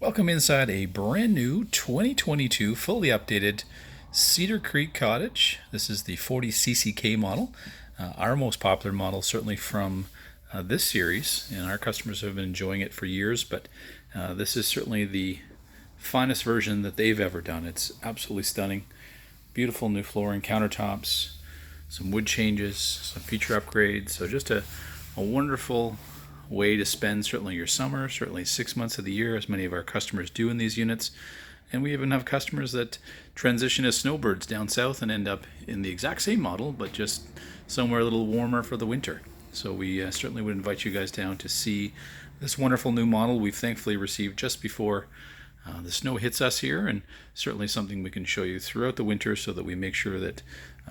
Welcome inside a brand new 2022 fully updated Cedar Creek Cottage. This is the 40cc model, our most popular model certainly from this series, and our customers have been enjoying it for years, but this is certainly the finest version that they've ever done. It's absolutely stunning. Beautiful new flooring, countertops, some wood changes, some feature upgrades. So just a wonderful way to spend certainly your summer, certainly 6 months of the year, as many of our customers do in these units. And we even have customers that transition as snowbirds down south and end up in the exact same model, but just somewhere a little warmer for the winter. So we certainly would invite you guys down to see this wonderful new model we've thankfully received just before the snow hits us here, and certainly something we can show you throughout the winter so that we make sure that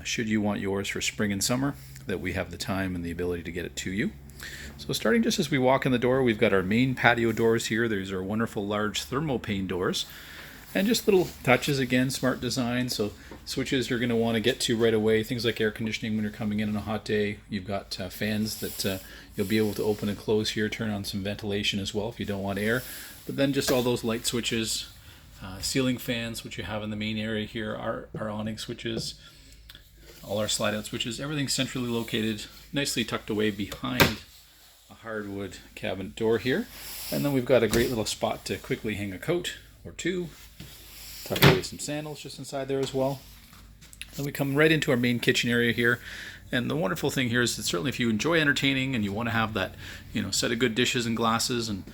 should you want yours for spring and summer, that we have the time and the ability to get it to you. So starting just as we walk in the door, we've got our main patio doors here. These are wonderful large thermal pane doors. And just little touches, again, smart design. So switches you're going to want to get to right away. Things like air conditioning when you're coming in on a hot day. You've got fans that you'll be able to open and close here. Turn on some ventilation as well if you don't want air. But then just all those light switches, ceiling fans, which you have in the main area here, our awning switches, all our slide out switches, everything centrally located, nicely tucked away behind a hardwood cabinet door here. And then we've got a great little spot to quickly hang a coat or two, tuck away some sandals just inside there as well. Then we come right into our main kitchen area here. And the wonderful thing here is that certainly if you enjoy entertaining and you want to have that, set of good dishes and glasses and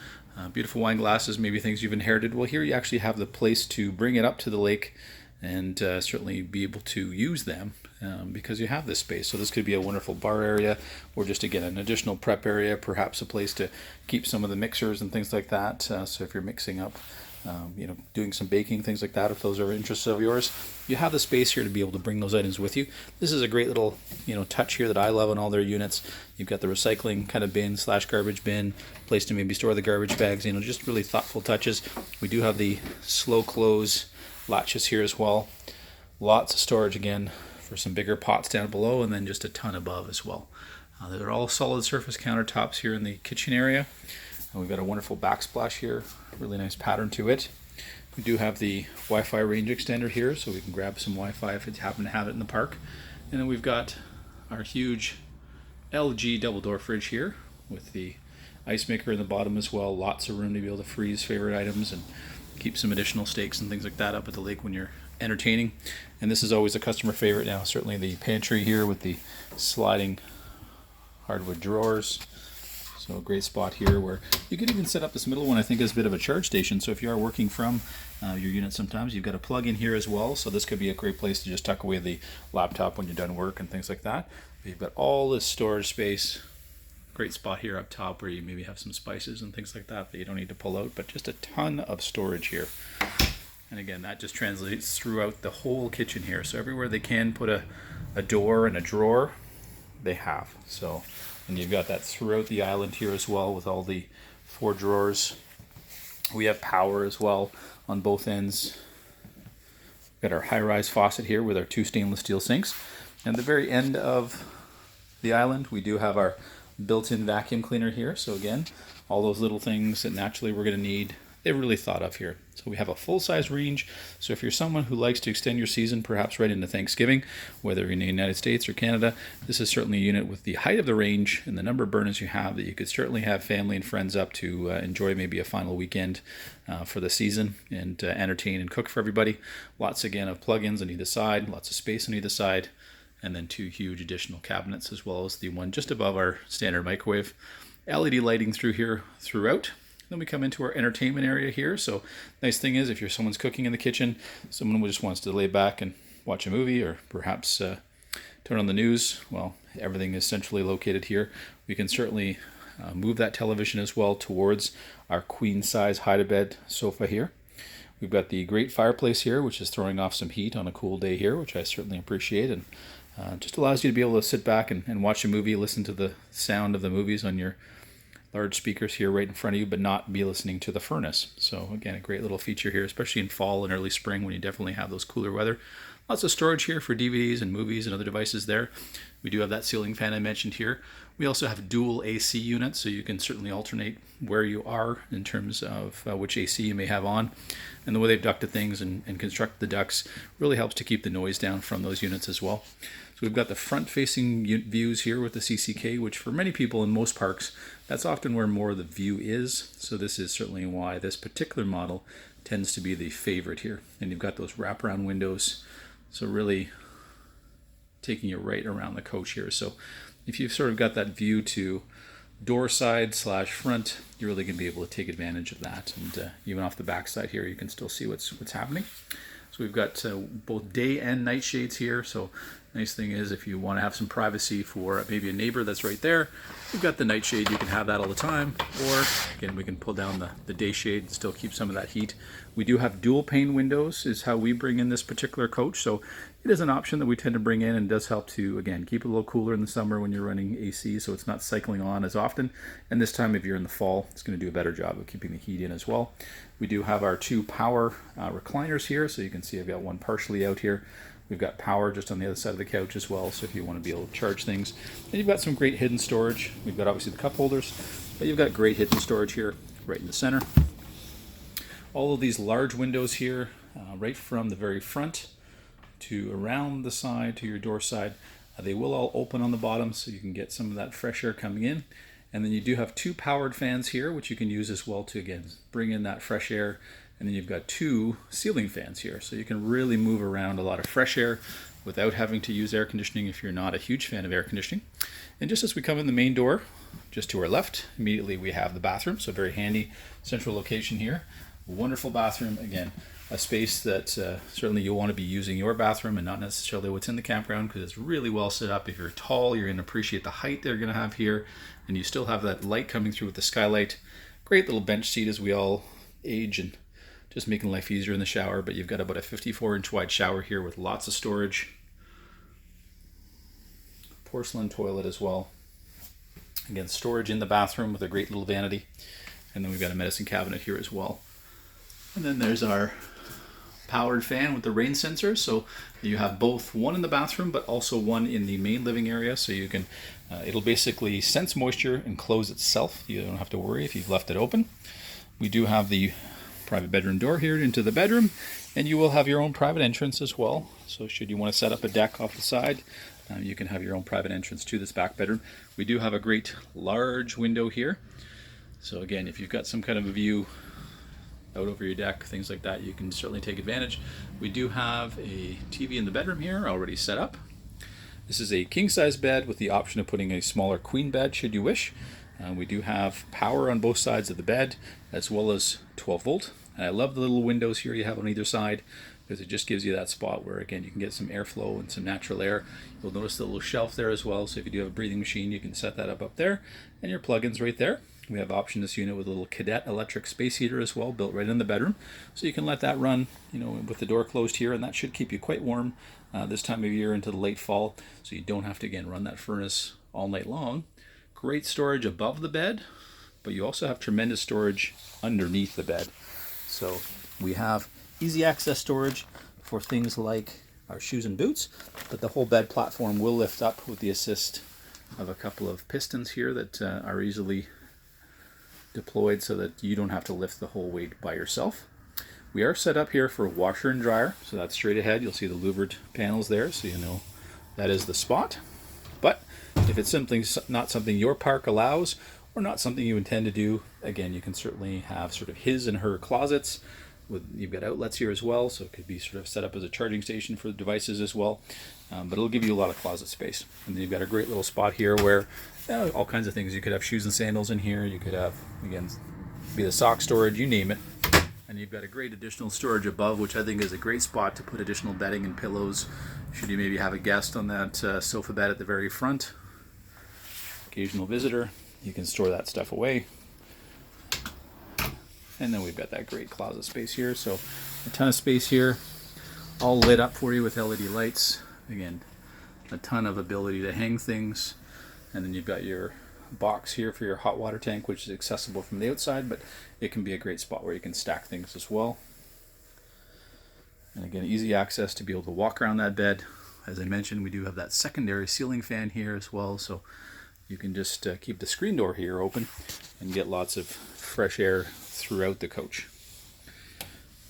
beautiful wine glasses, maybe things you've inherited, well, here you actually have the place to bring it up to the lake and certainly be able to use them because you have this space. So this could be a wonderful bar area, or just again an additional prep area, perhaps a place to keep some of the mixers and things like that. So if you're mixing up, doing some baking, things like that, if those are interests of yours, you have the space here to be able to bring those items with you. This is a great little touch here that I love on all their units. You've got the recycling kind of bin / garbage bin, place to maybe store the garbage bags, just really thoughtful touches. We do have the slow close latches here as well. Lots of storage again for some bigger pots down below, and then just a ton above as well. They're all solid surface countertops here in the kitchen area. And we've got a wonderful backsplash here, really nice pattern to it. We do have the Wi-Fi range extender here, so we can grab some Wi-Fi if you happen to have it in the park. And then we've got our huge LG double door fridge here with the ice maker in the bottom as well. Lots of room to be able to freeze favorite items and keep some additional steaks and things like that up at the lake when you're entertaining. And this is always a customer favorite now, certainly the pantry here with the sliding hardwood drawers. So a great spot here where you could even set up this middle one, I think, as a bit of a charge station. So if you are working from your unit sometimes, you've got a plug in here as well. So this could be a great place to just tuck away the laptop when you're done work and things like that. But you've got all this storage space. Great spot here up top where you maybe have some spices and things like that you don't need to pull out, but just a ton of storage here. And again, that just translates throughout the whole kitchen here. So everywhere they can put a door and a drawer, they have. So, and you've got that throughout the island here as well with all the 4 drawers. We have power as well on both ends. We've got our high-rise faucet here with our 2 stainless steel sinks. And at the very end of the island, we do have our built-in vacuum cleaner here. So again, all those little things that naturally we're going to need, they're really thought of here. So we have a full-size range. So if you're someone who likes to extend your season, perhaps right into Thanksgiving, whether you're in the United States or Canada, this is certainly a unit with the height of the range and the number of burners you have that you could certainly have family and friends up to enjoy maybe a final weekend for the season and entertain and cook for everybody. Lots again of plugins on either side, lots of space on either side, and then 2 huge additional cabinets, as well as the one just above our standard microwave. LED lighting through here throughout. Then we come into our entertainment area here. So nice thing is, if you're someone's cooking in the kitchen, someone who just wants to lay back and watch a movie, or perhaps turn on the news, well, everything is centrally located here. We can certainly move that television as well towards our queen size hide-a-bed sofa here. We've got the great fireplace here, which is throwing off some heat on a cool day here, which I certainly appreciate, and just allows you to be able to sit back and watch a movie, listen to the sound of the movies on your large speakers here right in front of you, but not be listening to the furnace. So again, a great little feature here, especially in fall and early spring when you definitely have those cooler weather. Lots of storage here for DVDs and movies and other devices there. We do have that ceiling fan I mentioned here. We also have dual AC units, so you can certainly alternate where you are in terms of which AC you may have on. And the way they've ducted things and constructed the ducts really helps to keep the noise down from those units as well. So we've got the front-facing views here with the CCK, which for many people in most parks, that's often where more of the view is. So this is certainly why this particular model tends to be the favorite here. And you've got those wraparound windows, so really taking you right around the coach here. So if you've sort of got that view to door side / front, you're really going to be able to take advantage of that. And even off the back side here, you can still see what's happening. So we've got both day and night shades here. So nice thing is, if you want to have some privacy for maybe a neighbor that's right there, we've got the night shade. You can have that all the time. Or again, we can pull down the day shade and still keep some of that heat. We do have dual pane windows is how we bring in this particular coach. So it is an option that we tend to bring in, and does help to, again, keep it a little cooler in the summer when you're running AC, so it's not cycling on as often. And this time if you're in the fall, it's going to do a better job of keeping the heat in as well. We do have our 2 power recliners here, so you can see I've got one partially out here. We've got power just on the other side of the couch as well, so if you want to be able to charge things. And you've got some great hidden storage. We've got obviously the cup holders, but you've got great hidden storage here right in the center. All of these large windows here, right from the very front to around the side to your door side, they will all open on the bottom, so you can get some of that fresh air coming in. And then you do have 2 powered fans here, which you can use as well to, again, bring in that fresh air. And then you've got 2 ceiling fans here, so you can really move around a lot of fresh air without having to use air conditioning if you're not a huge fan of air conditioning. And just as we come in the main door, just to our left, immediately we have the bathroom, so very handy central location here. Wonderful bathroom, again, a space that certainly you'll want to be using your bathroom and not necessarily what's in the campground, because it's really well set up. If you're tall, you're going to appreciate the height they're going to have here, and you still have that light coming through with the skylight. Great little bench seat as we all age and just making life easier in the shower. But you've got about a 54-inch wide shower here with lots of storage. Porcelain toilet as well. Again, storage in the bathroom with a great little vanity. And then we've got a medicine cabinet here as well. And then there's our powered fan with the rain sensor. So you have both one in the bathroom, but also one in the main living area. So you can, it'll basically sense moisture and close itself. You don't have to worry if you've left it open. We do have the private bedroom door here into the bedroom, and you will have your own private entrance as well. So should you want to set up a deck off the side, you can have your own private entrance to this back bedroom. We do have a great large window here. So again, if you've got some kind of a view out over your deck, things like that, you can certainly take advantage. We do have a TV in the bedroom here already set up. This is a king-size bed with the option of putting a smaller queen bed should you wish. We do have power on both sides of the bed, as well as 12 volt. And I love the little windows here you have on either side, because it just gives you that spot where, again, you can get some airflow and some natural air. You'll notice the little shelf there as well, so if you do have a breathing machine, you can set that up there, and your plugins right there. We have option this unit with a little Cadet electric space heater as well, built right in the bedroom, so you can let that run, with the door closed here, and that should keep you quite warm this time of year into the late fall, so you don't have to, again, run that furnace all night long. Great storage above the bed, but you also have tremendous storage underneath the bed. So we have easy access storage for things like our shoes and boots, but the whole bed platform will lift up with the assist of a couple of pistons here that are easily deployed so that you don't have to lift the whole weight by yourself. We are set up here for a washer and dryer, so that's straight ahead. You'll see the louvered panels there, so you know that is the spot. But if it's not something your park allows, or not something you intend to do, again, you can certainly have sort of his and her closets. You've got outlets here as well, so it could be sort of set up as a charging station for the devices as well. But it'll give you a lot of closet space. And then you've got a great little spot here where all kinds of things. You could have shoes and sandals in here. You could have, again, be the sock storage, you name it. And you've got a great additional storage above, which I think is a great spot to put additional bedding and pillows. Should you maybe have a guest on that sofa bed at the very front, occasional visitor, you can store that stuff away. And then we've got that great closet space here. So a ton of space here, all lit up for you with LED lights. Again, a ton of ability to hang things. And then you've got your box here for your hot water tank, which is accessible from the outside, but it can be a great spot where you can stack things as well. And again, easy access to be able to walk around that bed. As I mentioned, we do have that secondary ceiling fan here as well, so you can just keep the screen door here open and get lots of fresh air throughout the coach.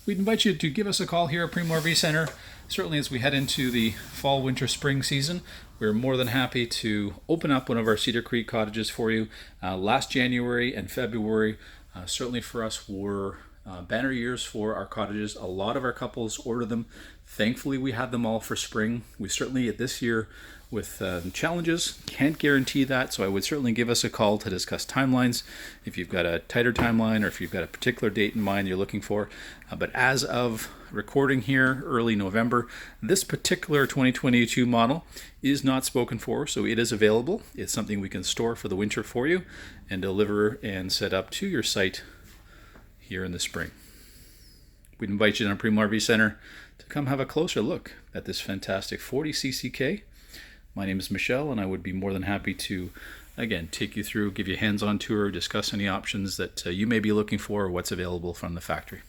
We'd invite you to give us a call here at Primo RV Center. Certainly as we head into the fall, winter, spring season, we're more than happy to open up one of our Cedar Creek cottages for you. Last January and February, certainly for us, were banner years for our cottages. A lot of our couples order them. Thankfully, we have them all for spring. We certainly, this year, with challenges, can't guarantee that, so I would certainly give us a call to discuss timelines if you've got a tighter timeline or if you've got a particular date in mind you're looking for. But as of recording here, early November, this particular 2022 model is not spoken for, so it is available. It's something we can store for the winter for you and deliver and set up to your site here in the spring. We'd invite you to Primo RV Center to come have a closer look at this fantastic 40 CCK. My name is Michelle, and I would be more than happy to, again, take you through, give you a hands-on tour, discuss any options that you may be looking for or what's available from the factory.